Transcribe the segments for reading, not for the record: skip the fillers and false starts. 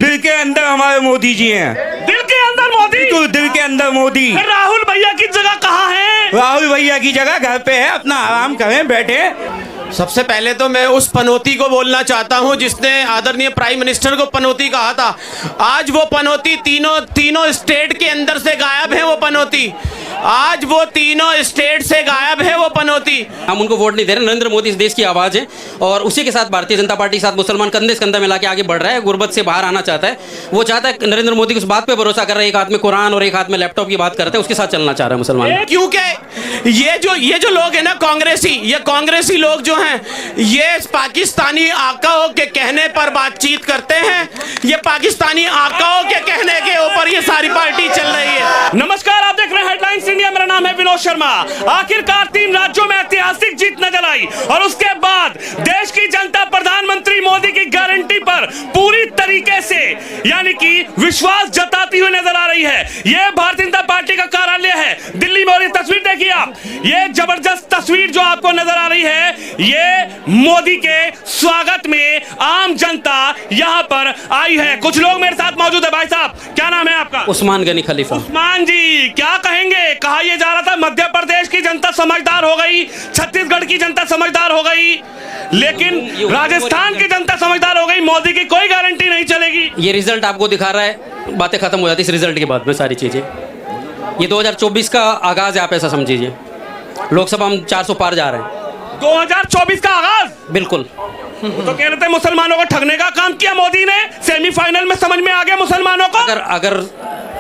दिल के अंदर हमारे मोदी जी हैं। दिल के अंदर मोदी, तो दिल के अंदर मोदी। राहुल भैया की जगह कहाँ है? राहुल भैया की जगह घर पे है, अपना आराम करें, बैठे। सबसे पहले तो मैं उस पनौती को बोलना चाहता हूं जिसने आदरणीय प्राइम मिनिस्टर को पनौती कहा था। आज वो पनौती तीनों स्टेट के अंदर से गायब है। वो पनौती आज वो तीनों स्टेट से गायब है। वो पनौती हम उनको वोट नहीं दे रहे। नरेंद्र मोदी इस देश की आवाज़ है और उसी के साथ भारतीय जनता पार्टी के साथ मुसलमान कंधे से कंधा मिला के आगे बढ़ रहा है। गुर्बत से बाहर आना चाहता है। वो चाहता है नरेंद्र मोदी उस बात पे भरोसा कर रहा है, एक हाथ में कुरान और एक हाथ में लैपटॉप की बात करते हैं, उसके साथ चलना चाह रहा है मुसलमान। क्योंकि ये जो लोग हैं ना कांग्रेसी लोग जो हैं, ये पाकिस्तानी आकाओं के कहने पर बातचीत करते हैं। ये पाकिस्तानी आकाओं के कहने के ऊपर ये सारी पार्टी चल रही है। नमस्कार, आप देख रहे हैं हेडलाइंस इंडिया। मेरा नाम है विनोद शर्मा। आखिरकार 3 राज्यों में ऐतिहासिक जीत नजर आई और उसके बाद देश की जनता प्रधानमंत्री मोदी की गारंटी पर पूरी तरीके से यानी कि विश्वास जताती हुई नजर आ रही है। यह भारतीय जनता पार्टी का कार्यालय है दिल्ली में और ये तस्वीर देखिए आप, ये जबरदस्त तस्वीर जो आपको नजर आ रही है, ये मोदी के स्वागत में आम जनता यहां पर आई है। कुछ लोग मेरे साथ मौजूद है। भाई साहब, क्या नाम है आपका? उस्मान गनी खलीफा। उस्मान जी, क्या कहेंगे? कहा यह जा रहा था मध्य प्रदेश की जनता समझदार हो गई, छत्तीसगढ़ की जनता समझदार हो गई, लेकिन राजस्थान की जनता समझदार हो गई। मोदी की कोई गारंटी नहीं चलेगी। ये रिजल्ट आपको दिखा रहा है, बातें खत्म हो जाती इस रिजल्ट के बाद में सारी चीज़ें। ये 2024 का आगाज है, आप ऐसा समझिए। लोकसभा हम 400 पार जा रहे हैं। 2024 का आगाज? बिल्कुल। तो कह रहे थे मुसलमानों को ठगने का काम किया मोदी ने। सेमीफाइनल में समझ में आ गया मुसलमानों को। अगर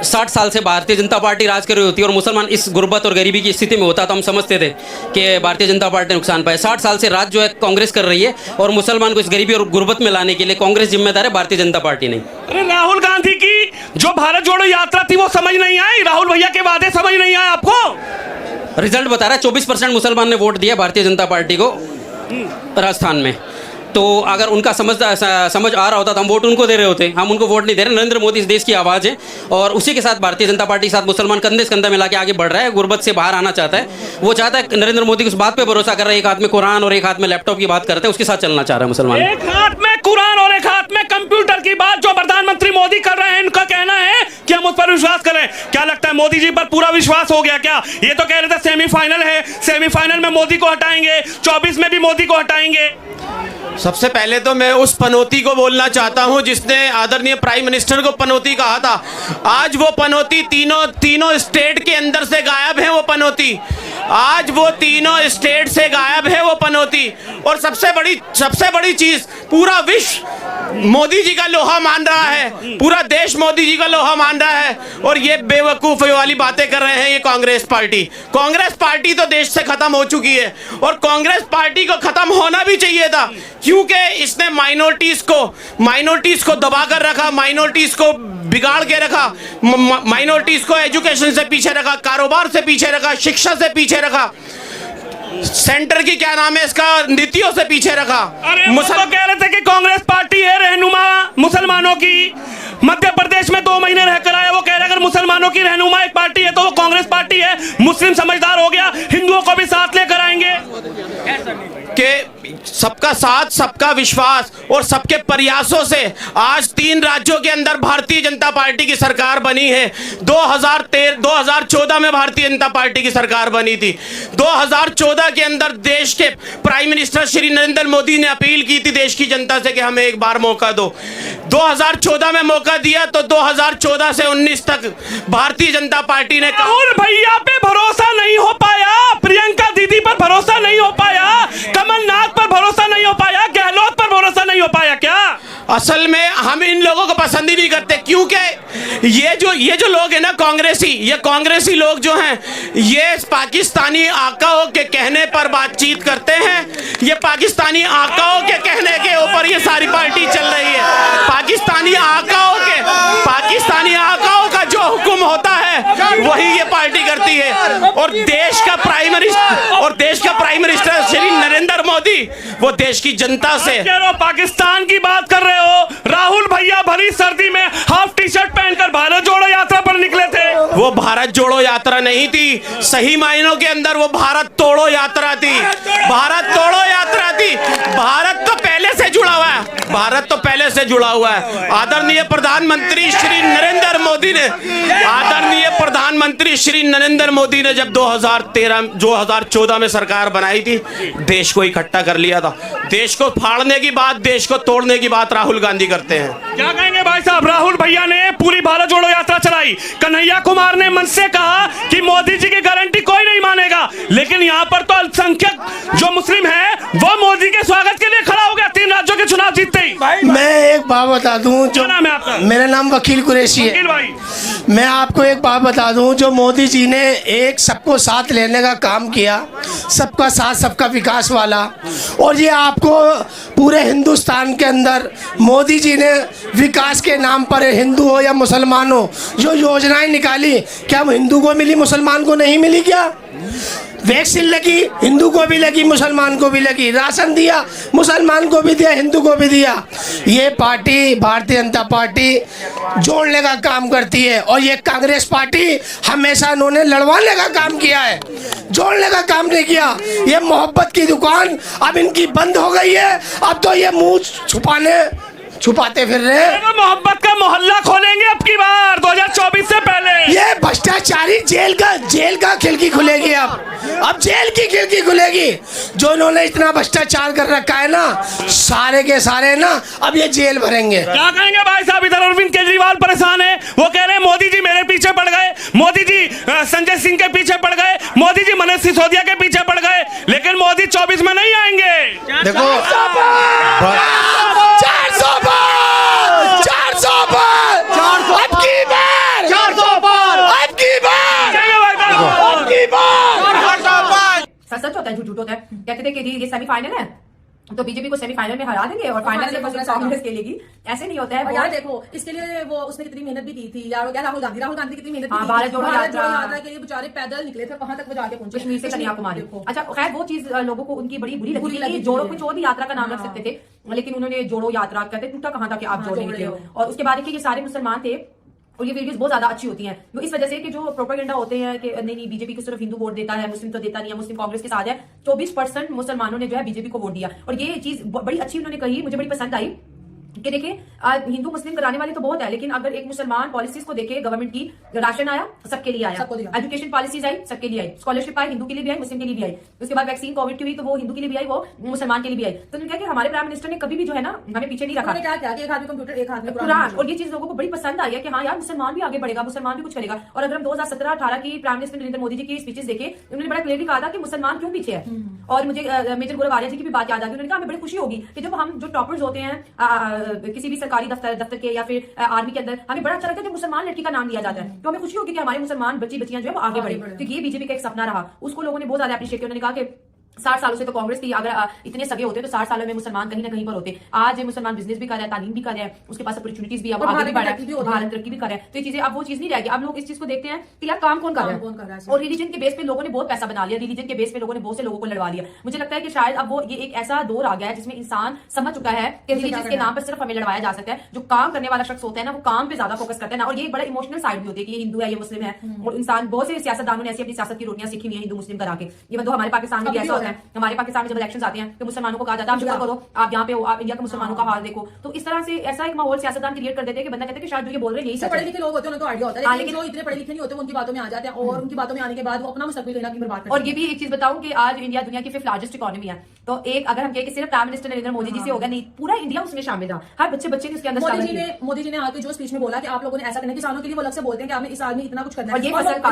60 साल से भारतीय जनता पार्टी राज कर रही होती और मुसलमान इस गुर्बत और गरीबी की स्थिति में होता तो हम समझते थे कि भारतीय जनता पार्टी नुकसान पाए। 60 साल से राज जो है कांग्रेस कर रही है और मुसलमान को इस गरीबी और गुर्बत में लाने के लिए कांग्रेस जिम्मेदार है, भारतीय जनता पार्टी नहीं। अरे राहुल गांधी की जो भारत जोड़ो यात्रा थी वो समझ नहीं आई, राहुल भैया के वादे समझ नहीं आए आपको। रिजल्ट बता रहा है 24% मुसलमान ने वोट दिया भारतीय जनता पार्टी को राजस्थान में। तो अगर उनका समझ आ रहा होता तो हम वोट उनको दे रहे होते। हम उनको वोट नहीं दे रहे। नरेंद्र मोदी इस देश की आवाज़ है और उसी के साथ भारतीय जनता पार्टी के साथ मुसलमान कंधे से कंधा मिला के आगे बढ़ रहा है। गुर्बत से बाहर आना चाहता है। वो चाहता है नरेंद्र मोदी उस बात पे भरोसा कर रहा है, एक हाथ में कुरान और एक हाथ में लैपटॉप की बात करते हैं, उसके साथ चलना चाह रहा है मुसलमान। एक हाथ में कुरान और एक हाथ में कंप्यूटर की बात जो प्रधानमंत्री मोदी कर रहे हैं, इनका कहना है कि हम उस पर विश्वास करें। क्या लगता है मोदी जी पर पूरा विश्वास हो गया क्या? ये तो कह रहे थे सेमीफाइनल है, सेमीफाइनल में मोदी को हटाएंगे, 24 में भी मोदी को हटाएंगे। सबसे पहले तो मैं उस पनौती को बोलना चाहता हूं जिसने आदरणीय प्राइम मिनिस्टर को पनौती कहा था। आज वो पनौती तीनों स्टेट के अंदर से गायब है। वो पनौती आज वो तीनों स्टेट से गायब है। वो पनौती और सबसे बड़ी चीज, पूरा विश्व मोदी जी का लोहा मान रहा है, पूरा देश मोदी जी का लोहा मान रहा है। और ये बेवकूफ़ी वाली बातें कर रहे हैं ये कांग्रेस पार्टी तो देश से खत्म हो चुकी है और कांग्रेस पार्टी को खत्म होना भी चाहिए था, क्योंकि इसने माइनॉरिटीज को दबा कर रखा, माइनॉरिटीज को बिगाड़ के रखा, माइनॉरिटीज को एजुकेशन से पीछे रखा, कारोबार से पीछे रखा, शिक्षा से पीछे रखा, सेंटर की क्या नाम है इसका, नीतियों से पीछे रखा। अरे वो तो कह रहे थे कि कांग्रेस पार्टी है रहनुमा मुसलमानों की। मध्य प्रदेश में 2 महीने रहकर आया, वो कह रहे अगर मुसलमानों की रहनुमा एक पार्टी है तो वो कांग्रेस पार्टी है। मुस्लिम समझदार हो गया, हिंदुओं को भी साथ लेकर आएंगे। कि सबका साथ, सबका विश्वास और सबके प्रयासों से आज 3 राज्यों के अंदर भारतीय जनता पार्टी की सरकार बनी है। 2014 में भारतीय जनता पार्टी की सरकार बनी थी। 2014 के अंदर देश के प्राइम मिनिस्टर श्री नरेंद्र मोदी ने अपील की थी देश की जनता से कि हमें एक बार मौका दो। 2014 में मौका दिया तो 2014 से 19 तक भारतीय जनता पार्टी ने राहुल भैया पे भरोसा नहीं हो पाया, प्रियंका दीदी पर भरोसा नहीं हो पाया, कमलनाथ पर भरोसा नहीं हो पाया, गहलोत पर भरोसा नहीं हो पाया क्या? असल में हम इन लोगों को पसंद ही नहीं करते, क्योंकि ये जो लोग हैं ना कांग्रेसी लोग जो हैं, ये पाकिस्तानी आकाओं के कहने पर बातचीत करते हैं। ये पाकिस्तानी आकाओं के कहने के ऊपर ये सारी पार्टी चल रही है। पाकिस्तानी आकाओं का जो हुक्म होता है वही ये पार्टी करती है। और देश का प्राइम मिनिस्टर श्री नरेंद्र मोदी वो देश की जनता से पाकिस्तान की बात कर रहे हो। राहुल भैया भरी सर्दी में हाफ टी शर्ट पहनकर भारत जोड़ो यात्रा पर निकले थे। वो भारत जोड़ो यात्रा नहीं थी, सही मायनों के अंदर वो भारत तोड़ो यात्रा थी। भारत तो पहले से जुड़ा हुआ है। भारत तो पहले से जुड़ा हुआ है। आदरणीय प्रधानमंत्री श्री नरेंद्र मोदी ने जब 2014 में सरकार बनाई थी, देश को इकट्ठा कर लिया था। देश को फाड़ने की बात, देश को तोड़ने की बात राहुल गांधी करते हैं। क्या कहेंगे भाई साहब? राहुल भैया ने पूरी भारत जोड़ो यात्रा चलाई। कन्हैया कुमार ने मंच से कहा कि मोदी जी की गारंटी कोई नहीं मानेगा, लेकिन यहाँ पर तो अल्पसंख्यक जो मुस्लिम है वो मोदी के स्वागत के लिए खड़ा हो गया 3 राज्यों के चुनाव जीतते ही। मैं एक बात बता दूं, जो नाम है आपका? मेरा नाम वकील कुरैशी है। वकील भाई, मैं आपको एक बात बता दूं, जो मोदी जी ने एक सबको साथ लेने का काम किया, सबका साथ सबका विकास वाला, और ये आपको पूरे हिंदुस्तान के अंदर मोदी जी ने विकास के नाम पर, हिंदू हो या मुसलमान हो, जो योजनाएं निकाली, क्या वो हिंदू को मिली, मुसलमान को नहीं मिली? क्या वैक्सीन लगी, हिंदू को भी लगी, मुसलमान को भी लगी। राशन दिया, मुसलमान को भी दिया, हिंदू को भी दिया। ये पार्टी, भारतीय जनता पार्टी, जोड़ने का काम करती है, और ये कांग्रेस पार्टी हमेशा इन्होंने लड़वाने का काम किया है, जोड़ने का काम नहीं किया। ये मोहब्बत की दुकान अब इनकी बंद हो गई है। अब तो ये मुंह छुपाते फिर रहे हैं। तो मोहब्बत का मोहल्ला खोलेंगे अब की बार 2024 से पहले। ये भ्रष्टाचारी जेल का खिड़की खुलेगी। अब जेल की खिड़की खुलेगी। जो इन्होंने इतना भ्रष्टाचार कर रखा है ना, सारे के सारे ना, अब ये जेल भरेंगे। क्या कहेंगे भाई साहब? इधर अरविंद केजरीवाल परेशान है, वो कह रहे हैं मोदी जी मेरे पीछे पड़ गए, मोदी जी संजय सिंह के पीछे पड़ गए, मोदी जी मनीष सिसोदिया के पीछे पड़ गए, लेकिन मोदी 24 में नहीं आएंगे। देखो 400 पार, 400 पार, अब की बार 400 पार, अब की बार, अब की बार। सच होता है, झूठ होता है। कहते थे कि ये सेमीफाइनल है तो बीजेपी को सेमीफाइनल में हरा देंगे और फाइनल से कांग्रेस खेलेगी। ऐसे नहीं होता है। यार देखो, इसके लिए वो उसने कितनी मेहनत भी की थी यार। क्या राहुल गांधी कितनी मेहनत की थी। भारत जोड़ो यात्रा के लिए बेचारे पैदल निकले थे, कहां तक वो जाके पहुंचे, कश्मीर से कन्याकुमारी। अच्छा खैर, वो चीज लोगों को उनकी बड़ी बुरी लगी। जोड़ो कुछ और भी यात्रा का नाम रख सकते थे, लेकिन उन्होंने जोड़ो यात्रा कहते, टूटा कहां था कि आप जोड़ने निकले हो। और उसके बाद ये सारे मुसलमान थे, और ये वीडियोस बहुत ज्यादा अच्छी होती हैं। वो इस वजह से कि जो प्रोपेगेंडा होते हैं कि नहीं बीजेपी को सिर्फ हिंदू वोट देता है, मुस्लिम तो देता नहीं है, मुस्लिम कांग्रेस के साथ है। 24% मुसलमानों ने जो है बीजेपी को वोट दिया, और ये चीज बड़ी अच्छी उन्होंने कही, मुझे बड़ी पसंद आई कि देखिए हिंदू मुस्लिम कराने वाले तो बहुत है, लेकिन अगर एक मुसलमान पॉलिसीज को देखे, गवर्नमेंट की, राशन आया सबके लिए आया, एजुकेशन पॉलिसीज आई सबके लिए आई, स्कॉलरशिप आई हिंदू के लिए भी आई, मुस्लिम के लिए भी आई, उसके बाद वैक्सीन कोविड की हुई तो वो हिंदू के लिए भी आई, वो मुसलमान के लिए भी आई। तो उन्होंने कहा कि हमारे प्राइम मिनिस्टर ने कभी भी जो है ना हमें पीछे नहीं रखा। एक हाथ में कंप्यूटर, एक हाथ में कुरान, और ये चीज लोगों को बड़ी पसंद आई है कि हाँ यार मुसलमान भी आगे बढ़ेगा, मुसलमान भी कुछ करेगा। और अगर हम 2017-18 की प्राइम मिनिस्टर नरेंद्र मोदी जी की स्पीचेस देखे, उन्होंने बड़ा क्लियरली कहा था कि मुसलमान क्यों पीछे है। और मुझे मेजर गौरव आर्या जी की भी बात याद आ गई। उन्होंने कहा हमें बड़ी खुशी होगी कि जब हम जो टॉपर्स होते हैं किसी भी सरकारी दफ्तर के या फिर आर्मी के अंदर, हमें बड़ा अच्छा लगता है जब मुसलमान लड़की का नाम लिया जाता है, तो हमें खुशी होगी कि हमारे मुसलमान बच्चियां जो है वो आगे बढ़े। तो ये बीजेपी का एक सपना रहा, उसको लोगों ने बहुत ज्यादा अप्रिशिएट किया। उन्होंने कहा कि 60 सालों से तो कांग्रेस थी, अगर इतने सगे होते तो 60 सालों में मुसलमान कहीं ना कहीं पर होते। आज मुसलमान बिजनेस भी कर रहा है, तालीम भी कर रहा है, उसके पास अपॉर्चुनिटीज भी है, आगे भी बढ़ रहा है, भारत तरक्की भी कर रहा है। तो ये चीजें अब वो चीज नहीं रहेगी। अब लोग इस चीज को देखते हैं कि यार काम कौन कर रहा है, और रिलीजन के बेस पे लोगों ने बहुत पैसा बना लिया, रिलीजन के बेस पे लोगों ने बहुत से लोगों को लड़वा लिया। मुझे लगता है कि शायद अब वो ये एक ऐसा दौर आ गया है जिसमें इंसान समझ चुका है कि रिलीजन के नाम पर सिर्फ हमें लड़वाया जा सकता है। जो काम करने वाला शख्स होता है ना, वो काम पे ज्यादा फोकस करता है ना, और ये बड़ा इमोशनल साइड भी होती है कि ये हिंदू है, ये मुस्लिम है। और इंसान, बहुत से सियासतदानों ने ऐसी अपनी सियासत की रोटियां सीखी हुई है हिंदू मुस्लिम करा के। ये तो हमारे पाकिस्तान में भी ऐसा होता है। हमारे पाकिस्तान में जब इलेक्शन आते हैं तो मुसलमानों को कहा जाता है आप शुक्र करो, आप यहाँ पे हो, आप इंडिया के मुसलमानों का हाल देखो। तो इस तरह से ऐसा एक माहौल सियासतदान क्रिएट कर देते हैं कि बंदा कहते हैं कि शायद जो ये बोल रहे हैं यही सच है। पढ़े लिखे लोग होते हैं उनको आइडिया होता है, लेकिन जो इतने पढ़े लिखे नहीं होते उनकी बातों में आ जाते हैं, और उनकी बातों में आने के बाद वो अपना मुस्तकबिल लेना की बर्बाद करते हैं। और ये भी एक चीज बताऊं कि आज इंडिया दुनिया की 5th लार्जेस्ट इकोनॉमी है। तो एक अगर हम कहें कि सिर्फ प्राइम मिनिस्टर नरेंद्र मोदी जी से होगा, नहीं, पूरा इंडिया उसमें शामिल था, हर बच्चे ने उसके अंदर शामिल किया। मोदी जी ने आके जो स्पीच में बोला कि आप लोगों ने ऐसा करना है, किसानों के लिए वो अलग से बोलते हैं कि हमें इस साल में इतना कुछ करना है, और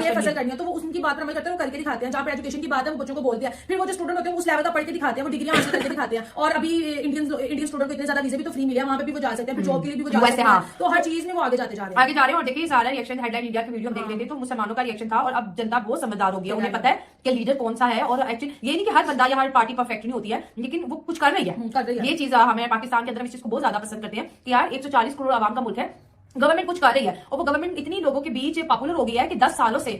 ये फसल करनी है, तो वो उनकी बात पर अमल करते हैं, वो करके दिखाते हैं। जहाँ पर एजुकेशन की बात है वो बच्चों को बोलते हैं, फिर वो जो स्टूडेंट होते हैं उस लेवल का पढ़ के दिखाते हैं, वो डिग्रियां हासिल करके दिखाते हैं। और अभी इंडियन स्टूडेंट को इतने ज्यादा वीजा भी तो फ्री मिले, वहां पे भी वो जा सकते हैं, फिर जॉब के लिए भी वो जा सकते हैं। तो हर चीज में वो आगे जाते जा रहे हैं। और देखिए सारा रिएक्शन हेडलाइन इंडिया की वीडियो हम देख लेते तो मुसलमानों का रिएक्शन था, और अब जनता बहुत समझदार हो गई है, उन्हें पता है कि लीडर कौन सा है। और एक्चुअली ये नहीं कि हर बंदा या हर पार्टी परफेक्ट नहीं होती है, लेकिन वो कुछ कर रही है। ये चीज हमें पाकिस्तान के अंदर इस चीज को बहुत ज्यादा पसंद करते हैं कि यार 140 करोड़ आवाम का मुल्क है, गवर्नमेंट कुछ कर रही है, और वो गवर्नमेंट इतनी लोगों के बीच पॉपुलर हो गई है कि 10 सालों से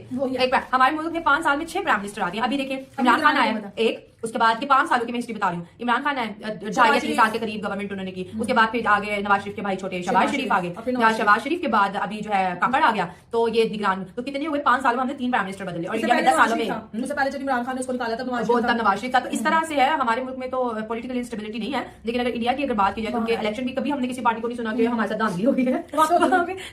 हमारे मुल्क में 5 साल में 6 प्राइम मिनिस्टर आते हैं। अभी देखिए इमरान खान आया एक, उसके बाद के 5 सालों की मैं हिस्ट्री बता रही हूँ। इमरान खान है 2.5 साल के करीब गवर्नमेंट उन्होंने की। उसके बाद फिर आगे नवाज शरीफ के भाई छोटे शहबाज शरीफ आ गए। शहबाज शरीफ के बाद अभी जो है काकड़ आ गया। तो ये निगरान तो कितने हुए 5 सालों में हमने 3 प्राइम मिनिस्टर बदले और इंडिया में 10 सालों में उससे पहले जब इमरान खान ने उसको निकाला था वो तब नवाज शरीफ था। तो इस तरह से है हमारे मुल्क में तो पॉलिटिकल इंस्टेबिलिटी नहीं है। लेकिन अगर इंडिया की अगर बात की जाए तो उनके इलेक्शन की कभी हमने किसी पार्टी को नहीं सुना कि हमारे साथ धांधली हो गई है।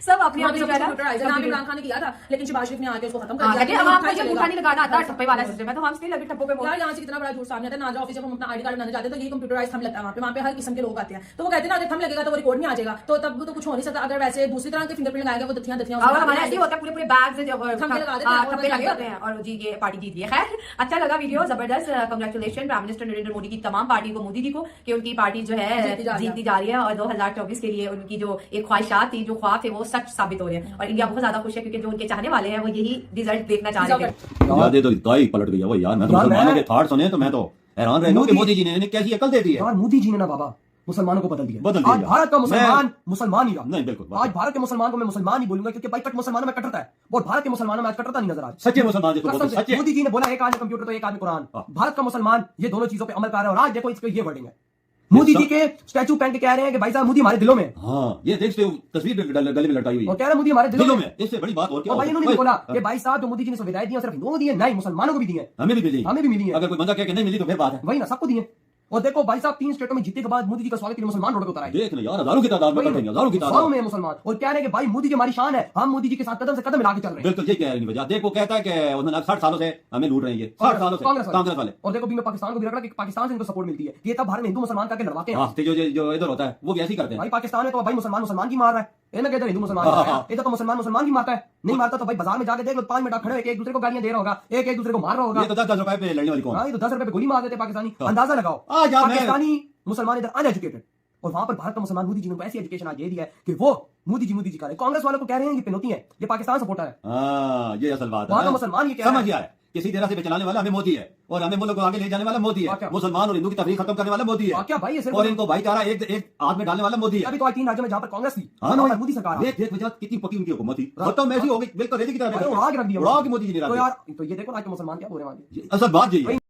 सब अपनी अपनी इमरान खान ने किया था, लेकिन शहबाज शरीफ ने आके उसको खत्म कर दिया। हम आपको जब मुठा नहीं लगाना आता ठप्पे वाला सिस्टम है तो हम स्टिल अभी ठप्पों पे यार यहाँ से कितना बड़ा झूठ सामने आता है। नाजरा ऑफिस जब हम अपना आईडी कार्ड बनाने जाते हैं तो ये कंप्यूटराइज थंब लगता है वहाँ पे हर किस्म के लोग आते हैं। तो वो कहते हैं ना अगर थंब लगेगा तो वो रिकॉर्ड नहीं आ जाएगा, तो तब तो कुछ हो नहीं सकता। अगर वैसे दूसरी तरह के फिंगरप्रिंट लगाएगा वो दथियां और हमारे ऐसे होता है पूरे बैग्स ठप्पे लगे होते हैं और जी ये पार्टी जीत रही है। खैर अच्छा लगा वीडियो, जबरदस्त। Congratulation prime minister Narendra Modi की तमाम पार्टी को, मोदी जी को, कि उनकी पार्टी जो है जीतती जा रही है और 2024 के लिए उनकी जो एक ख्वाहिशात थी, जो ख्वाब थे, वो सच साबित हो रहे हैं। और इंडिया बहुत ज्यादा खुश है क्योंकि जो उनके चाहने वाले हैं वो यही रिजल्ट देखना चाह रहे थे। यादें तो गाय पलट गई है वो यार। मैं तो मुसलमानों के थाट सुने तो मैं तो हैरान रह गया कि मोदी जी ने कैसी अकल दे दी है। यार मोदी जी ने ना बाबा मुसलमानों को बदल दिया। आज भारत का मुसलमान मुसलमान ही रहा। नहीं बिल्कुल आज भारत के मुसलमान को मैं मुसलमान ही बोलूंगा क्योंकि भाई तक मुसलमानों में कट्टरता है और भारत के मुसलमानों में आज कट्टरता नहीं नजर आ रही। सच्चे मुसलमान जिसको बोलते हैं, सच्चे। मोदी जी ने बोला एक आदमी कंप्यूटर तो एक आदमी कुरान। भारत का मुसलमान ये दोनों चीजों पे अमल कर रहा है और आज देखो इसके ये वर्डिंग है। मोदी जी के स्टैचू पहन के कह रहे हैं कि भाई साहब मोदी हमारे दिलों में। हाँ ये देखते हो तस्वीर गले में लटकाई हुई और कह रहे हैं मोदी हमारे दिलों में। इससे बड़ी बात और क्या। भाई इन्होंने बोला कि भाई साहब जो मोदी जी ने सुविधाएं दी सिर्फ हिंदुओं को दी है, नहीं मुसलमानों को भी दी है। हमें भी मिली, हमें भी मिली है। अगर कोई बंदा कह के नहीं मिली तो फिर बात है। वही ना, सबको दिए। और देखो भाई साहब 3 स्टेटों में जीतने के बाद मोदी जी का स्वागत के लिए मुसलमान रोड पर उतर आए। देख ना यार, हजारों की तादाद में बैठे हैं, हजारों की तादाद में मुसलमान और कह रहे हैं कि भाई मोदी जी हमारी शान है, हम मोदी जी के साथ कदम से कदम मिला के चल रहे हैं। बिल्कुल ये कह रही वजह। देखो कहता है कि उन्होंने 60 सालों से हमें लूट रहे हैं, 60 सालों से कांग्रेस वाले। और देखो भी मैं पाकिस्तान को भी रखा कि पाकिस्तान से इनको सपोर्ट मिलती है। ये तब भारत में हिंदू मुसलमान का लड़वाते हैं। जो इधर होता है वो भी ऐसे ही करते हैं। भाई पाकिस्तान में तो भाई मुसलमान मुसलमान की मार रहा है, इधर कहते हिंदू मुसलमान इधर तो मुसलमान मुसलमान की मारता है। नहीं मारता तो भाई बाजार में जाके देख लो, 5 मिनट खड़े एक दूसरे को गालियां दे रहा होगा, एक दूसरे को मार रहा होगा। ये तो 10 रुपए पे लड़ने वाली कौन। हाँ ये तो 10 रुपए पे गोली मार देते पाकिस्तानी। अंदाजा लगाओ पाकिस्तानी मुसलमान इधर अनएजुकेटेड और वहां पर भारत का मुसलमान मोदी जी ने ऐसी एजुकेशन आज दे दिया है कि वो मोदी जी का कांग्रेस वालों को कह रहे हैं कि पिनौती है, ये पाकिस्तान सपोर्टर है। ये असल बात है। वहां का मुसलमान ये समझ गया है कि सीधे रास्ते पे चलाने वाला हमें मोदी है और हमें मुल्क को आगे ले जाने वाला मोदी है। मुसलमान और हिंदू की तफरीक खत्म करने वाला मोदी है। क्या भाई और इनको भाईचारा एक हाथ में डालने वाला मोदी है। अभी तो 3 राज्यों में जहां पर कांग्रेस थी मोदी सरकार देख वजह कितनी पकी उनकी हुकूमत थी, खत्म ऐसी हो गई बिल्कुल रेजी की तरह उड़ा के रख दिया मोदी जी ने। तो यार तो ये देखो आज के मुसलमान क्या हो रहे हैं। असल बात यही है।